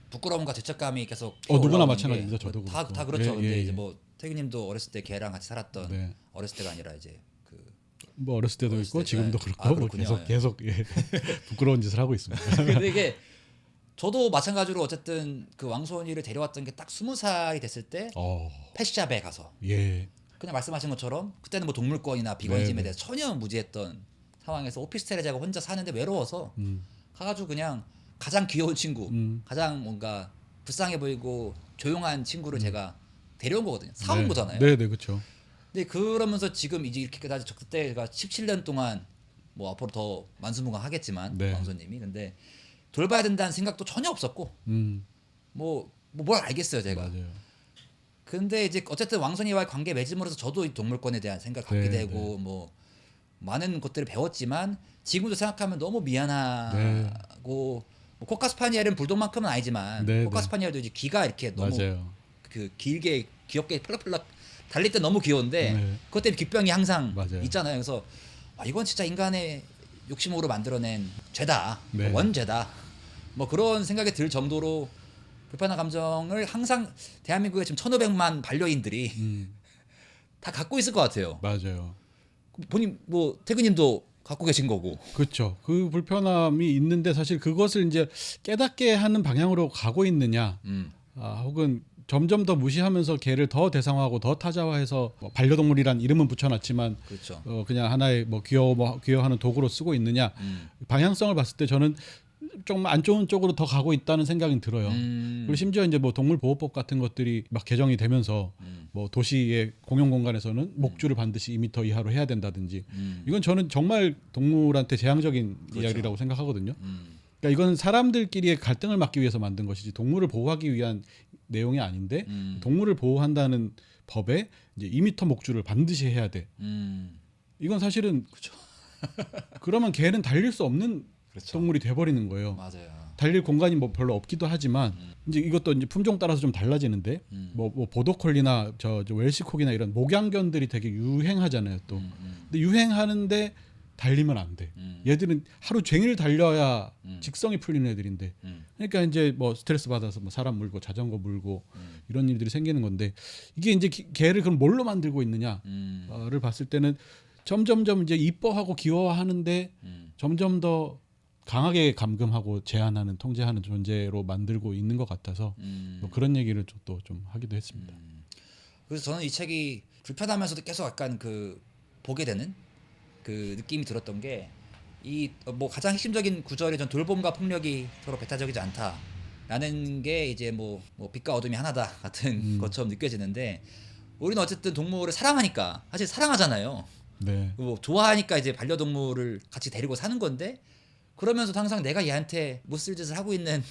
부끄러움과 죄책감이 계속 누구나 올라오는 마찬가지입니다. 게 저도 다 그렇고. 그렇죠. 예, 근데 예, 이제 예. 뭐 태기님도 어렸을 때 개랑 같이 살았던 네. 어렸을 때가 아니라 이제 그 뭐 어렸을 때도 어렸을 있고 때, 지금도 네. 그렇고 뭐 그렇군요. 계속 부끄러운 짓을 하고 있습니다. 근데 이게 저도 마찬가지로 어쨌든 그 왕손이를 데려왔던 게 딱 20살이 됐을 때 펫샵에 가서 예. 그냥 말씀하신 것처럼 그때는 뭐 동물권이나 비건즘에 네네. 대해서 전혀 무지했던 상황에서 오피스텔에 제가 혼자 사는데 외로워서 사가지고 그냥 가장 귀여운 친구, 가장 뭔가 불쌍해 보이고 조용한 친구를 제가 데려온 거거든요. 사온 거잖아요. 네, 네, 그렇죠. 근데 그러면서 지금 이제 이렇게까지 그때가 17년 동안 뭐 앞으로 더 만수무강하겠지만 네. 왕소님이 근데 돌봐야 된다는 생각도 전혀 없었고 뭘 알겠어요 제가. 맞아요. 근데 이제 어쨌든 왕손이와의 관계 맺음으로써 저도 이 동물권에 대한 생각 갖게 네, 되고 뭐 많은 것들을 배웠지만 지금도 생각하면 너무 미안하고 네. 뭐 코카스파니엘은 불독만큼은 아니지만 네, 코카스파니엘도 이제 귀가 이렇게 너무 맞아요. 그 길게 귀엽게 펄럭펄럭 달릴 때 너무 귀여운데 네. 그것 때문에 귓병이 항상 맞아요. 있잖아요. 그래서 이건 진짜 인간의 욕심으로 만들어낸 죄다, 네. 뭐 원죄다, 뭐 그런 생각이 들 정도로 불편한 감정을 항상 대한민국에 지금 1,500만 반려인들이 다 갖고 있을 것 같아요. 맞아요. 본인 뭐 태근님도 갖고 계신 거고. 그렇죠. 그 불편함이 있는데 사실 그것을 이제 깨닫게 하는 방향으로 가고 있느냐, 혹은 점점 더 무시하면서 개를 더 대상화하고 더 타자화해서 뭐 반려동물이란 이름은 붙여놨지만 그렇죠. 그냥 하나의 뭐 귀여워하는 도구로 쓰고 있느냐 방향성을 봤을 때 저는 좀 안 좋은 쪽으로 더 가고 있다는 생각이 들어요. 그리고 심지어 이제 뭐 동물보호법 같은 것들이 막 개정이 되면서 뭐 도시의 공용 공간에서는 목줄을 반드시 2m 이하로 해야 된다든지 이건 저는 정말 동물한테 재앙적인 그렇죠. 이야기라고 생각하거든요. 그러니까 이건 사람들끼리의 갈등을 막기 위해서 만든 것이지 동물을 보호하기 위한 내용이 아닌데 동물을 보호한다는 법에 이제 2m 목줄을 반드시 해야 돼. 이건 사실은 그렇죠. 그러면 개는 달릴 수 없는 그렇죠. 동물이 돼버리는 거예요. 맞아요. 달릴 공간이 뭐 별로 없기도 하지만 이제 이것도 이제 품종 따라서 좀 달라지는데 뭐 보더콜리나 저 웰시콕이나 이런 목양견들이 되게 유행하잖아요. 또 근데 유행하는데 달리면 안 돼. 얘들은 하루 종일 달려야 직성이 풀리는 애들인데 그러니까 이제 뭐 스트레스 받아서 뭐 사람 물고 자전거 물고 이런 일들이 생기는 건데 이게 이제 개를 그럼 뭘로 만들고 있느냐를 봤을 때는 점점점 이제 이뻐하고 귀여워하는데 점점 더 강하게 감금하고 제한하는 통제하는 존재로 만들고 있는 것 같아서 뭐 그런 얘기를 또 좀 하기도 했습니다. 그래서 저는 이 책이 불편하면서도 계속 약간 그 보게 되는 그 느낌이 들었던 게 이 뭐 가장 핵심적인 구절이 전 돌봄과 폭력이 서로 배타적이지 않다라는 게 이제 뭐 빛과 어둠이 하나다 같은 것처럼 느껴지는데 우리는 어쨌든 동물을 사랑하니까 사실 사랑하잖아요. 네, 뭐 좋아하니까 이제 반려동물을 같이 데리고 사는 건데 그러면서도 항상 내가 얘한테 못쓸 짓을 하고 있는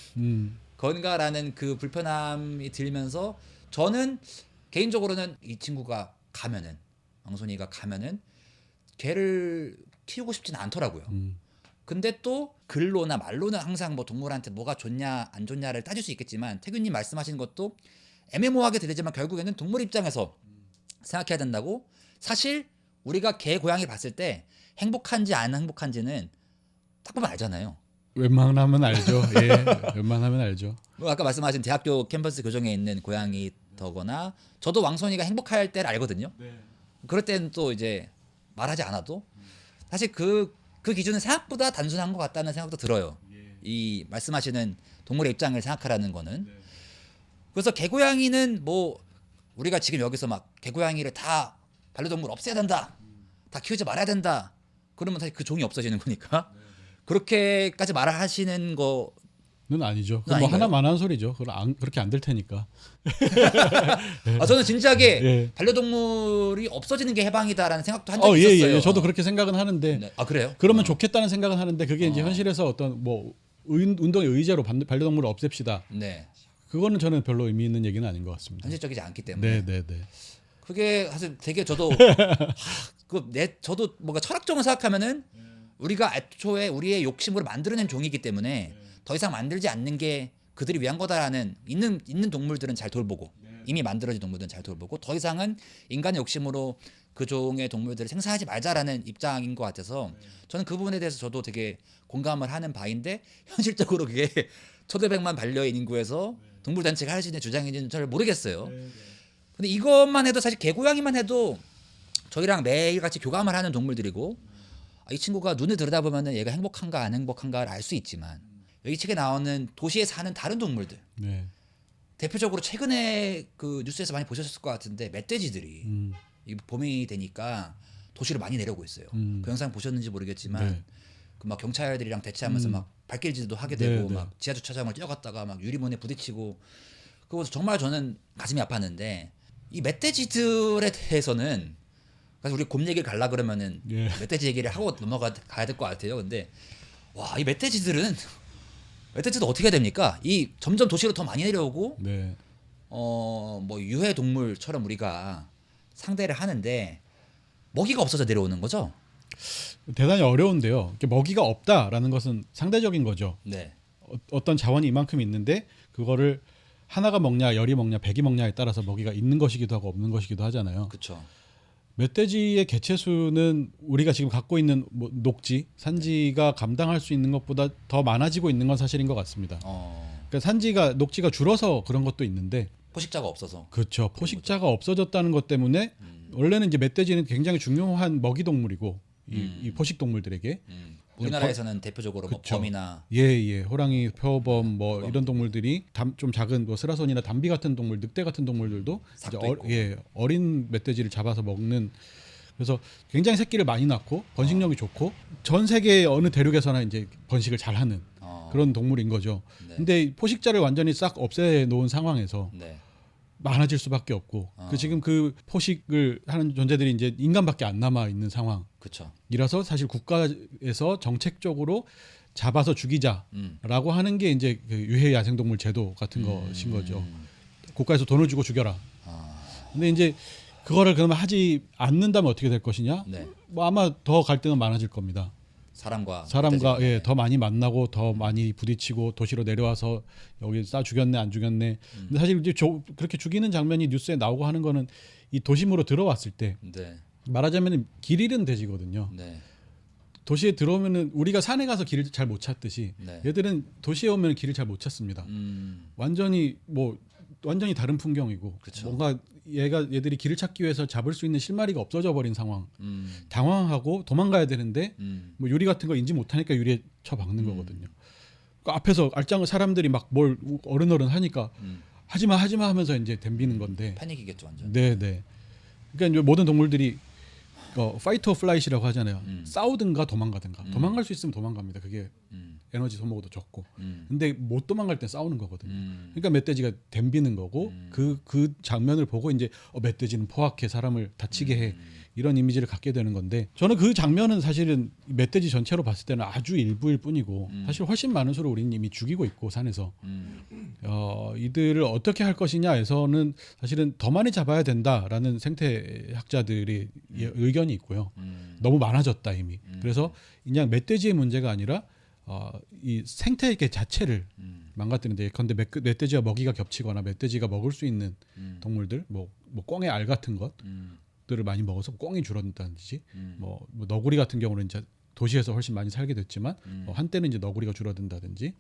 건가라는 그 불편함이 들면서 저는 개인적으로는 이 친구가 가면은 왕손이가 가면은 개를 키우고 싶지는 않더라고요. 근데 또 글로나 말로는 항상 뭐 동물한테 뭐가 좋냐 안 좋냐를 따질 수 있겠지만 태균님 말씀하신 것도 애매모호하게 들리지만 결국에는 동물 입장에서 생각해야 된다고. 사실 우리가 개 고양이 봤을 때 행복한지 안 행복한지는 딱 보면 알잖아요. 웬만하면 알죠. 예, 웬만하면 알죠. 뭐 아까 말씀하신 대학교 캠퍼스 교정에 있는 고양이더거나 저도 왕손이가 행복할 때를 알거든요. 그럴 때는 또 이제 말하지 않아도 사실 그 기준은 생각보다 단순한 것 같다는 생각도 들어요. 이 말씀하시는 동물의 입장을 생각하라는 거는. 그래서 개고양이는 뭐 우리가 지금 여기서 막 개고양이를 다 반려동물 없애야 된다, 다 키우지 말아야 된다, 그러면 사실 그 종이 없어지는 거니까 그렇게까지 말을 하시는 거 는 아니죠. 뭐 아닌가요? 하나만 한 소리죠. 그렇게 안 될 테니까. 저는 진지하게 예. 반려동물이 없어지는 게 해방이다라는 생각도 한 적이 예, 있었어요. 예. 저도 그렇게 생각은 하는데 네. 아 그래요? 그러면 좋겠다는 생각은 하는데 그게 이제 현실에서 어떤 뭐 운동의 의제로 반려동물을 없앱시다. 네. 그거는 저는 별로 의미 있는 얘기는 아닌 것 같습니다. 현실적이지 않기 때문에. 네, 네, 네. 그게 사실 되게 저도 저도 뭔가 철학적으로 생각하면은 우리가 애초에 우리의 욕심으로 만들어낸 종이기 때문에 더 이상 만들지 않는 게 그들이 위한 거다라는 있는 동물들은 잘 돌보고 이미 만들어진 동물들은 잘 돌보고 더 이상은 인간의 욕심으로 그 종의 동물들을 생산하지 말자라는 입장인 것 같아서 저는 그 부분에 대해서 저도 되게 공감을 하는 바인데 현실적으로 그게 1,500만 반려인 인구에서 동물단체가 할 수 있는 주장인지는 잘 모르겠어요. 근데 이것만 해도 사실 개고양이만 해도 저희랑 매일같이 교감을 하는 동물들이고 이 친구가 눈을 들여다보면 얘가 행복한가 안 행복한가를 알 수 있지만 여기 책에 나오는 도시에 사는 다른 동물들 네. 대표적으로 최근에 그 뉴스에서 많이 보셨을 것 같은데 멧돼지들이 이 봄이 되니까 도시로 많이 내려오고 있어요. 그 영상 보셨는지 모르겠지만 네. 그 막 경찰들이랑 대치하면서 막 발길질도 하게 네, 되고 네. 막 지하 주차장을 뛰어갔다가 막 유리문에 부딪히고 그거 정말 저는 가슴이 아팠는데 이 멧돼지들에 대해서는 그래서 우리 곰 얘기를 갈라 그러면은 예. 멧돼지 얘기를 하고 가야 될 것 같아요. 근데 와 이 멧돼지들은 멧돼지도 어떻게 해야 됩니까? 이 점점 도시로 더 많이 내려오고 네. 뭐 유해 동물처럼 우리가 상대를 하는데 먹이가 없어서 내려오는 거죠. 대단히 어려운데요. 이렇게 먹이가 없다라는 것은 상대적인 거죠. 네. 어떤 자원이 이만큼 있는데 그거를 하나가 먹냐, 열이 먹냐, 백이 먹냐에 따라서 먹이가 있는 것이기도 하고 없는 것이기도 하잖아요. 그렇죠. 멧돼지의 개체수는 우리가 지금 갖고 있는 뭐 녹지, 산지가 감당할 수 있는 것보다 더 많아지고 있는 건 사실인 것 같습니다. 그러니까 녹지가 줄어서 그런 것도 있는데, 포식자가 없어서. 그렇죠. 포식자가 없어졌다는 것 때문에 원래는 이제 멧돼지는 굉장히 중요한 먹이 동물이고 이 포식 동물들에게 우리나라에서는 대표적으로 뭐 그쵸. 범이나 예, 호랑이, 표범 뭐 표범. 이런 동물들이 좀 작은 뭐 스라손이나 담비 같은 동물, 늑대 같은 동물들도 삭도 이제 있고. 어린 멧돼지를 잡아서 먹는, 그래서 굉장히 새끼를 많이 낳고 번식력이 좋고 전 세계 어느 대륙에서나 이제 번식을 잘하는 그런 동물인 거죠. 네. 근데 포식자를 완전히 싹 없애 놓은 상황에서 네. 많아질 수밖에 없고 지금 그 포식을 하는 존재들이 이제 인간밖에 안 남아 있는 상황. 그렇죠. 이라서 사실 국가에서 정책적으로 잡아서 죽이자라고 하는 게 이제 그 유해 야생동물 제도 같은 것인 거죠. 국가에서 돈을 주고 죽여라. 근데 이제 그거를 그러면 하지 않는다면 어떻게 될 것이냐? 네. 뭐 아마 더 갈등은 많아질 겁니다. 사람과 예, 더 많이 만나고 더 많이 부딪히고 도시로 내려와서 여기 싸 죽였네 안 죽였네. 근데 사실 이제 그렇게 죽이는 장면이 뉴스에 나오고 하는 거는 이 도심으로 들어왔을 때 네. 말하자면 길 잃은 돼지거든요. 네. 도시에 들어오면은 우리가 산에 가서 길을 잘 못 찾듯이 네. 얘들은 도시에 오면 길을 잘 못 찾습니다. 완전히 다른 풍경이고 그쵸. 뭔가 얘들이 길을 찾기 위해서 잡을 수 있는 실마리가 없어져 버린 상황. 당황하고 도망가야 되는데 뭐 유리 같은 거 인지 못하니까 유리에 쳐박는 거거든요. 그 앞에서 알짱 사람들이 막 뭘 어른어른 하니까 하지마 하면서 이제 덤비는 건데. 패닉이겠죠 완전. 네. 그러니까 이제 모든 동물들이 파이트 오 플라잇이라고 하잖아요. 싸우든가 도망가든가. 도망갈 수 있으면 도망갑니다. 그게 에너지 소모도 적고. 근데 못 도망갈 때 싸우는 거거든요. 그러니까 멧돼지가 덤비는 거고 그 장면을 보고 이제 멧돼지는 포악해 사람을 다치게 해 이런 이미지를 갖게 되는 건데 저는 그 장면은 사실은 멧돼지 전체로 봤을 때는 아주 일부일 뿐이고 사실 훨씬 많은 수를 우리는 이미 죽이고 있고 산에서 이들을 어떻게 할 것이냐에서는 사실은 더 많이 잡아야 된다라는 생태학자들의 의견이 있고요. 너무 많아졌다 이미. 그래서 그냥 멧돼지의 문제가 아니라 이 생태계 자체를 망가뜨리는데 예컨대 멧돼지와 먹이가 겹치거나 멧돼지가 먹을 수 있는 동물들 뭐 꿩의 알 같은 것들을 많이 먹어서 꿩이 줄어든다든지 뭐 너구리 같은 경우는 이제 도시에서 훨씬 많이 살게 됐지만 한때는 이제 너구리가 줄어든다든지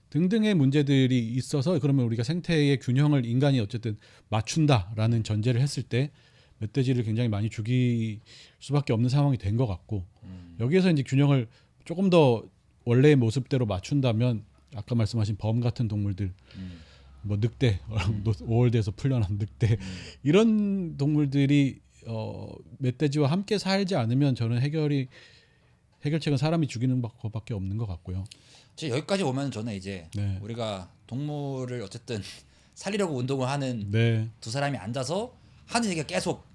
등등의 문제들이 있어서 그러면 우리가 생태의 균형을 인간이 어쨌든 맞춘다라는 전제를 했을 때 멧돼지를 굉장히 많이 죽일 수밖에 없는 상황이 된 것 같고 여기에서 이제 균형을 조금 더 원래의 모습대로 맞춘다면 아까 말씀하신 범 같은 동물들 뭐 늑대 5월드에서 풀려난 늑대 이런 동물들이 멧돼지와 함께 살지 않으면 저는 해결책은 사람이 죽이는 것밖에 없는 것 같고요. 여기까지 오면 저는 이제 네. 우리가 동물을 어쨌든 살리려고 운동을 하는 네. 두 사람이 앉아서 하는 얘기가 계속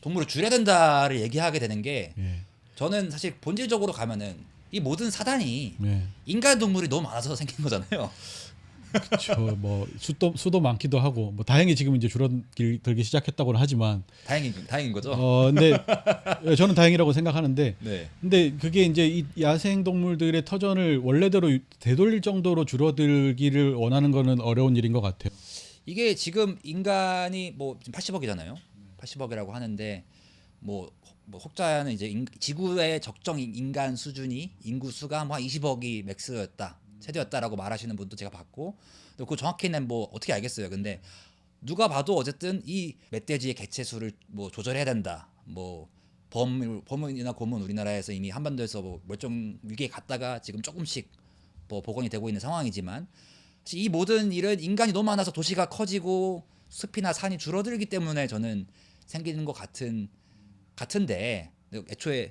동물을 줄여야 된다를 얘기하게 되는 게 예. 저는 사실 본질적으로 가면은 이 모든 사단이 네. 인간 동물이 너무 많아서 생긴 거잖아요. 그렇죠. 뭐 수도 많기도 하고 뭐 다행히 지금 이제 줄어들기 시작했다고는 하지만 다행인 거죠. 근데 저는 다행이라고 생각하는데 네. 근데 그게 이제 이 야생 동물들의 터전을 원래대로 되돌릴 정도로 줄어들기를 원하는 거는 어려운 일인 것 같아요. 이게 지금 인간이 뭐 지금 80억이잖아요. 80억이라고 하는데 뭐 혹자는 이제 지구의 적정 인간 수준이 인구 수가 뭐 한 20억이 맥스였다. 최대였다라고 말하시는 분도 제가 봤고 또 그 정확히는 뭐 어떻게 알겠어요. 근데 누가 봐도 어쨌든 이 멧돼지의 개체 수를 뭐 조절해야 된다. 뭐 범이나 곰은 우리나라에서 이미 한반도에서 뭐 멸종 위기에 갔다가 지금 조금씩 뭐 복원이 되고 있는 상황이지만 이 모든 일은 인간이 너무 많아서 도시가 커지고 숲이나 산이 줄어들기 때문에 저는 생기는 것 같은데 애초에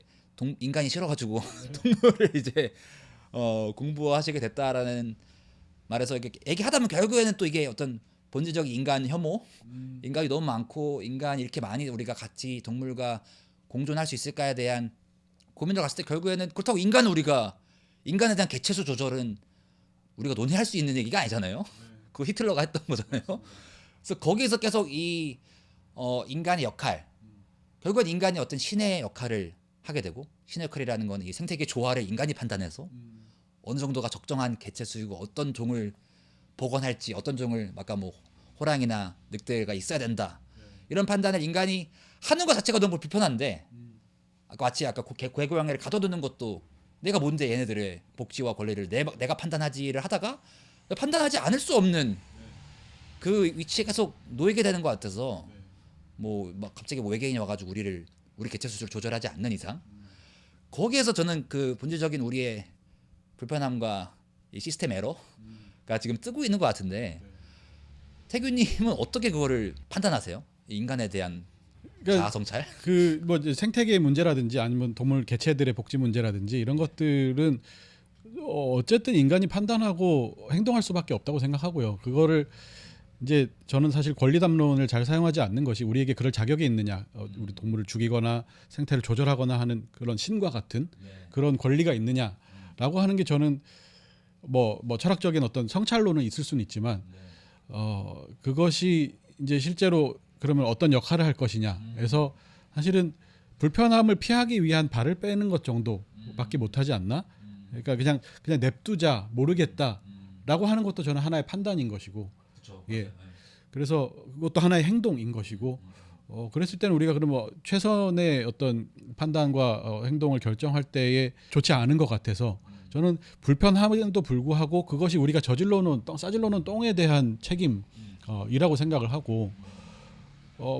인간이 싫어가지고 동물을 이제 공부하시게 됐다라는 말에서 이렇게 얘기하다 보면 결국에는 또 이게 어떤 본질적인 인간 혐오, 인간이 너무 많고 인간이 이렇게 많이 우리가 같이 동물과 공존할 수 있을까에 대한 고민을 갔을 때 결국에는 그렇다고 우리가 인간에 대한 개체수 조절은 우리가 논의할 수 있는 얘기가 아니잖아요. 그거 히틀러가 했던 거잖아요. 그래서 거기에서 계속 이 인간의 역할, 결국엔 인간이 어떤 신의 역할을 하게 되고, 신의 역할이라는 건 이 생태계 조화를 인간이 판단해서 어느 정도가 적정한 개체수이고 어떤 종을 복원할지, 어떤 종을 아까 뭐 호랑이나 늑대가 있어야 된다, 이런 판단을 인간이 하는 것 자체가 너무 불편한데, 아까 마치 아까 고양이를 가둬두는 것도 내가 뭔데 얘네들의 복지와 권리를 내가 판단하지를 하다가 판단하지 않을 수 없는 그 위치에 계속 놓이게 되는 것 같아서, 뭐 막 갑자기 뭐 외계인이 와가지고 우리 개체수를 조절하지 않는 이상, 거기에서 저는 그 본질적인 우리의 불편함과 이 시스템 에러가 지금 뜨고 있는 것 같은데, 태균님은 어떻게 그거를 판단하세요? 이 인간에 대한 그러니까 자아 성찰? 그 뭐 생태계 문제라든지 아니면 동물 개체들의 복지 문제라든지 이런 것들은 어쨌든 인간이 판단하고 행동할 수밖에 없다고 생각하고요. 그거를 이제 저는 사실 권리 담론을 잘 사용하지 않는 것이 우리에게 그럴 자격이 있느냐, 우리 동물을 죽이거나 생태를 조절하거나 하는 그런 신과 같은 그런 권리가 있느냐라고 하는 게, 저는 뭐 철학적인 어떤 성찰로는 있을 수는 있지만 그것이 이제 실제로 그러면 어떤 역할을 할 것이냐에서 사실은 불편함을 피하기 위한 발을 빼는 것 정도밖에 못하지 않나? 그러니까 그냥 냅두자, 모르겠다라고 하는 것도 저는 하나의 판단인 것이고, 예. 그래서 그것도 하나의 행동인 것이고, 그랬을 때는 우리가 그러면 최선의 어떤 판단과 행동을 결정할 때에 좋지 않은 것 같아서, 저는 불편함에도 불구하고 그것이 우리가 싸질러놓은 똥에 대한 책임이라고 생각을 하고,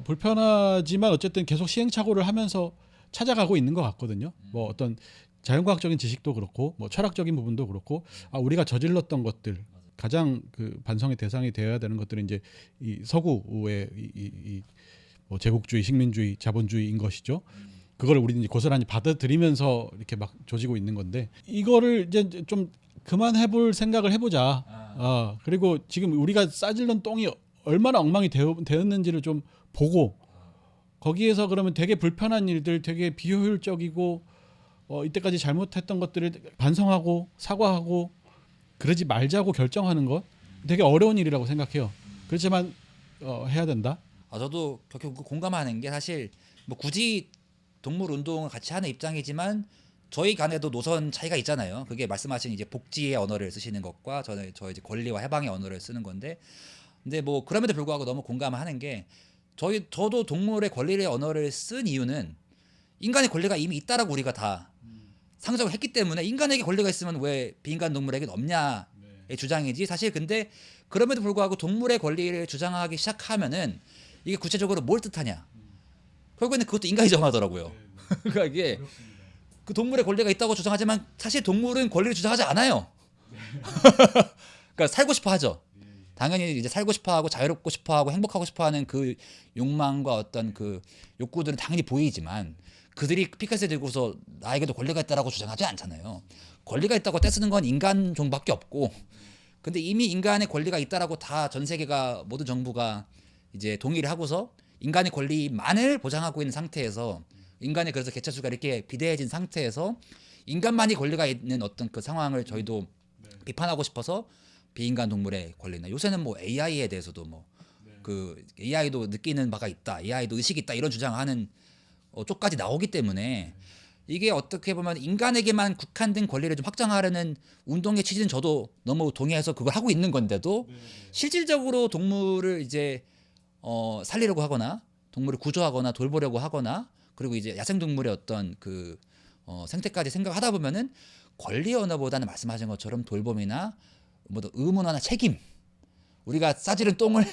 불편하지만 어쨌든 계속 시행착오를 하면서 찾아가고 있는 것 같거든요. 뭐 어떤 자연과학적인 지식도 그렇고, 뭐 철학적인 부분도 그렇고, 우리가 저질렀던 것들, 가장 그 반성의 대상이 되어야 되는 것들은 이제 이 서구의 뭐 제국주의, 식민주의, 자본주의인 것이죠. 그걸 우리는 이제 고스란히 받아들이면서 이렇게 막 조지고 있는 건데, 이거를 이제 좀 그만해볼 생각을 해보자. 그리고 지금 우리가 싸질른 똥이 얼마나 엉망이 되었는지를 좀 보고, 거기에서 그러면 되게 불편한 일들, 되게 비효율적이고 이때까지 잘못했던 것들을 반성하고 사과하고 그러지 말자고 결정하는 것, 되게 어려운 일이라고 생각해요. 그렇지만 해야 된다. 저도 결국 공감하는 게, 사실 뭐 굳이 동물 운동을 같이 하는 입장이지만 저희 간에도 노선 차이가 있잖아요. 그게 말씀하신 이제 복지의 언어를 쓰시는 것과 저 이제 권리와 해방의 언어를 쓰는 건데, 근데 뭐 그럼에도 불구하고 너무 공감하는 게, 저도 동물의 권리의 언어를 쓴 이유는 인간의 권리가 이미 있다라고 우리가 다 상정을 했기 때문에, 인간에게 권리가 있으면 왜 비인간 동물에게는 없냐의 주장이지. 사실 근데 그럼에도 불구하고 동물의 권리를 주장하기 시작하면은 이게 구체적으로 뭘 뜻하냐, 결국에는 그것도 인간이 정하더라고요. 그러니까 이게 그 동물의 권리가 있다고 주장하지만 사실 동물은 권리를 주장하지 않아요. 그러니까 살고 싶어 하죠. 당연히 이제 살고 싶어하고 자유롭고 싶어하고 행복하고 싶어하는 그 욕망과 어떤 그 욕구들은 당연히 보이지만, 그들이 피켓을 들고서 나에게도 권리가 있다라고 주장하지 않잖아요. 권리가 있다고 떼쓰는 건 인간 종밖에 없고, 근데 이미 인간의 권리가 있다라고 다 전 세계가, 모든 정부가 이제 동의를 하고서 인간의 권리만을 보장하고 있는 상태에서, 인간의 그래서 개체수가 이렇게 비대해진 상태에서 인간만이 권리가 있는 어떤 그 상황을 저희도 비판하고 싶어서 비인간 동물의 권리나, 요새는 뭐 AI에 대해서도 뭐 그 AI도 느끼는 바가 있다, AI도 의식이 있다, 이런 주장하는 쪽까지 나오기 때문에, 이게 어떻게 보면 인간에게만 국한된 권리를 좀 확장하려는 운동의 취지는 저도 너무 동의해서 그걸 하고 있는 건데도, 실질적으로 동물을 이제 살리려고 하거나 동물을 구조하거나 돌보려고 하거나, 그리고 이제 야생동물의 어떤 그 생태까지 생각하다 보면은 권리 언어보다는 말씀하신 것처럼 돌봄이나 뭐 의무나 책임, 우리가 싸지른 똥을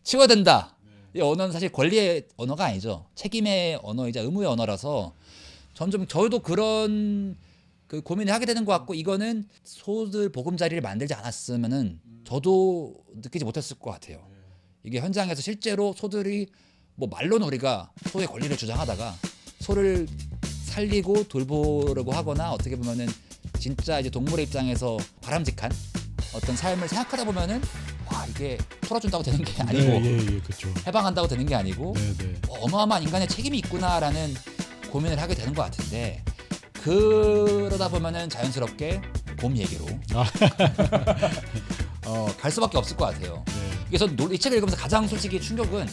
치워야 된다, 이 언어는 사실 권리의 언어가 아니죠. 책임의 언어이자 의무의 언어라서 점점 저희도 그런 그 고민을 하게 되는 것 같고, 이거는 소들 보금자리를 만들지 않았으면은 저도 느끼지 못했을 것 같아요. 이게 현장에서 실제로 소들이 뭐 말로는 우리가 소의 권리를 주장하다가 소를 살리고 돌보려고 하거나 어떻게 보면은 진짜 이제 동물의 입장에서 바람직한 어떤 삶을 생각하다 보면은 와 이게 풀어준다고 되는 게 아니고 예, 그렇죠. 해방한다고 되는 게 아니고 네. 어마어마한 인간의 책임이 있구나라는 고민을 하게 되는 것 같은데 그러다 보면은 자연스럽게 곰 얘기로 갈 수밖에 없을 것 같아요. 네. 그래서 이 책을 읽으면서 가장 솔직히 충격은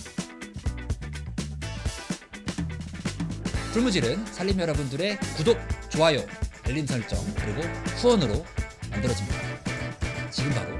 풀무질은 살림 여러분들의 구독, 좋아요, 알림 설정 그리고 후원으로 만들어집니다. 지금 바로